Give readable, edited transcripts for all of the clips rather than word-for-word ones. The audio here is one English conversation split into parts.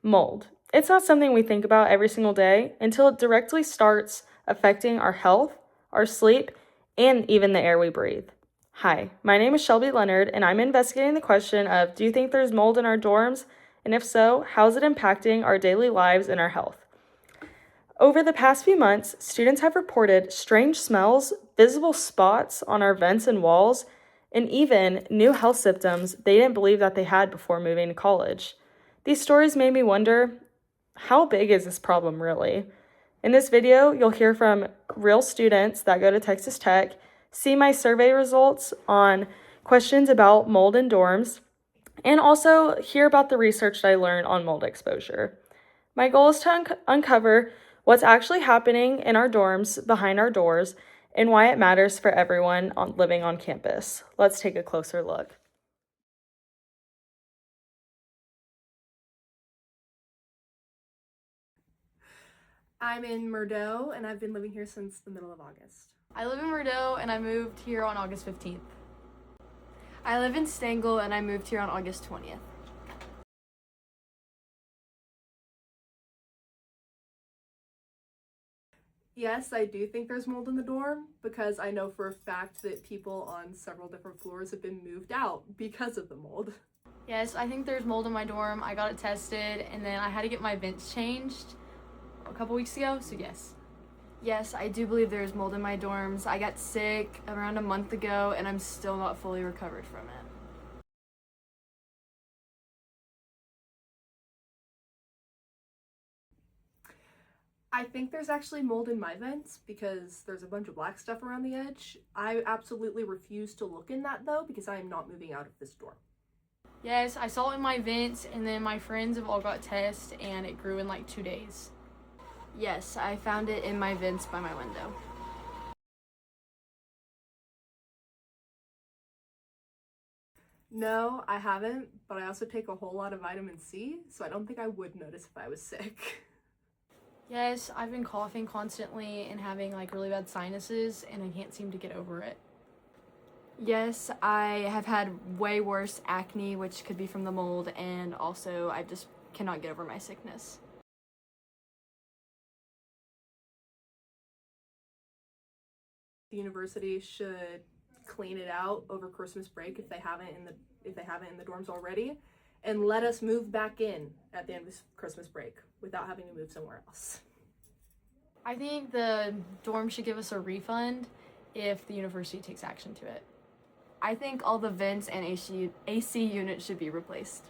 Mold. It's not something we think about every single day until it directly starts affecting our health, our sleep, and even the air we breathe. Hi, my name is Shelby Leonard, and I'm investigating the question of, do you think there's mold in our dorms? And if so, how is it impacting our daily lives and our health? Over the past few months, students have reported strange smells, visible spots on our vents and walls, and even new health symptoms they didn't believe that they had before moving to college. These stories made me wonder, how big is this problem really? In this video, you'll hear from real students that go to Texas Tech, see my survey results on questions about mold in dorms, and also hear about the research that I learned on mold exposure. My goal is to uncover what's actually happening in our dorms behind our doors and why it matters for everyone living on campus. Let's take a closer look. I'm in Murdo, and I've been living here since the middle of August. I live in Murdo, and I moved here on August 15th. I live in Stengel, and I moved here on August 20th. Yes, I do think there's mold in the dorm because I know for a fact that people on several different floors have been moved out because of the mold. Yes, I think there's mold in my dorm. I got it tested, and then I had to get my vents changed a couple weeks ago, so yes. Yes, I do believe there's mold in my dorms. I got sick around a month ago, and I'm still not fully recovered from it. I think there's actually mold in my vents because there's a bunch of black stuff around the edge. I absolutely refuse to look in that though because I am not moving out of this dorm. Yes, I saw it in my vents, and then my friends have all got tests, and it grew in like 2 days. Yes, I found it in my vents by my window. No, I haven't, but I also take a whole lot of vitamin C, so I don't think I would notice if I was sick. Yes, I've been coughing constantly and having like really bad sinuses, and I can't seem to get over it. Yes, I have had way worse acne, which could be from the mold, and also I just cannot get over my sickness. The university should clean it out over Christmas break if they haven't in the dorms already, and let us move back in at the end of Christmas break without having to move somewhere else. I think the dorm should give us a refund if the university takes action to it. I think all the vents and AC units should be replaced.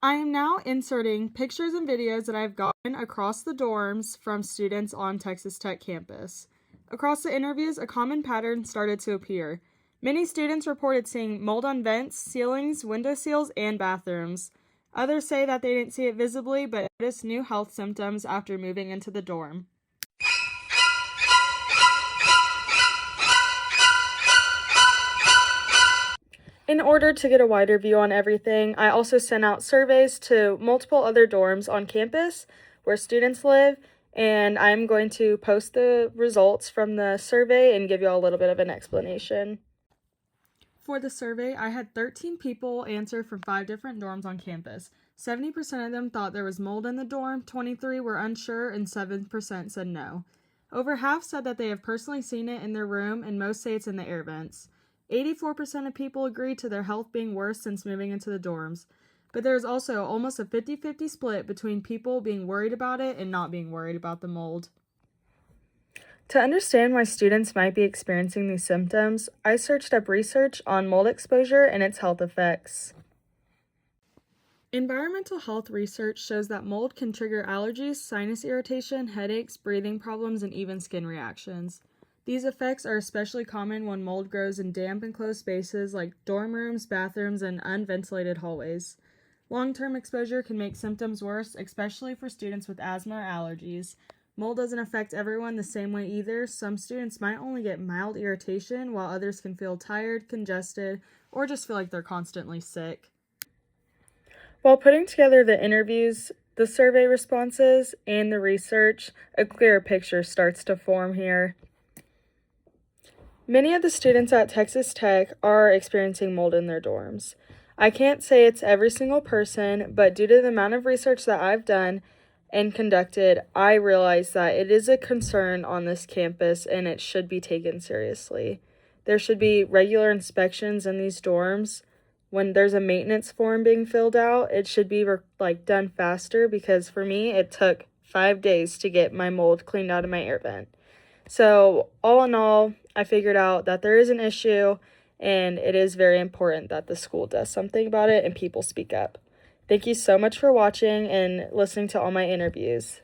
I am now inserting pictures and videos that I've gotten across the dorms from students on Texas Tech campus. Across the interviews, a common pattern started to appear. Many students reported seeing mold on vents, ceilings, window seals, and bathrooms. Others say that they didn't see it visibly, but noticed new health symptoms after moving into the dorm. In order to get a wider view on everything, I also sent out surveys to multiple other dorms on campus where students live, and I'm going to post the results from the survey and give you all a little bit of an explanation. For the survey, I had 13 people answer from 5 different dorms on campus. 70% of them thought there was mold in the dorm, 23 were unsure, and 7% said no. Over half said that they have personally seen it in their room, and most say it's in the air vents. 84% of people agree to their health being worse since moving into the dorms. But there is also almost a 50-50 split between people being worried about it and not being worried about the mold. To understand why students might be experiencing these symptoms, I searched up research on mold exposure and its health effects. Environmental health research shows that mold can trigger allergies, sinus irritation, headaches, breathing problems, and even skin reactions. These effects are especially common when mold grows in damp and closed spaces like dorm rooms, bathrooms, and unventilated hallways. Long-term exposure can make symptoms worse, especially for students with asthma or allergies. Mold doesn't affect everyone the same way either. Some students might only get mild irritation, while others can feel tired, congested, or just feel like they're constantly sick. While putting together the interviews, the survey responses, and the research, a clearer picture starts to form here. Many of the students at Texas Tech are experiencing mold in their dorms. I can't say it's every single person, but due to the amount of research that I've done and conducted, I realize that it is a concern on this campus and it should be taken seriously. There should be regular inspections in these dorms. When there's a maintenance form being filled out, it should be done faster, because for me it took 5 days to get my mold cleaned out of my air vent. So all in all, I figured out that there is an issue, and it is very important that the school does something about it and people speak up. Thank you so much for watching and listening to all my interviews.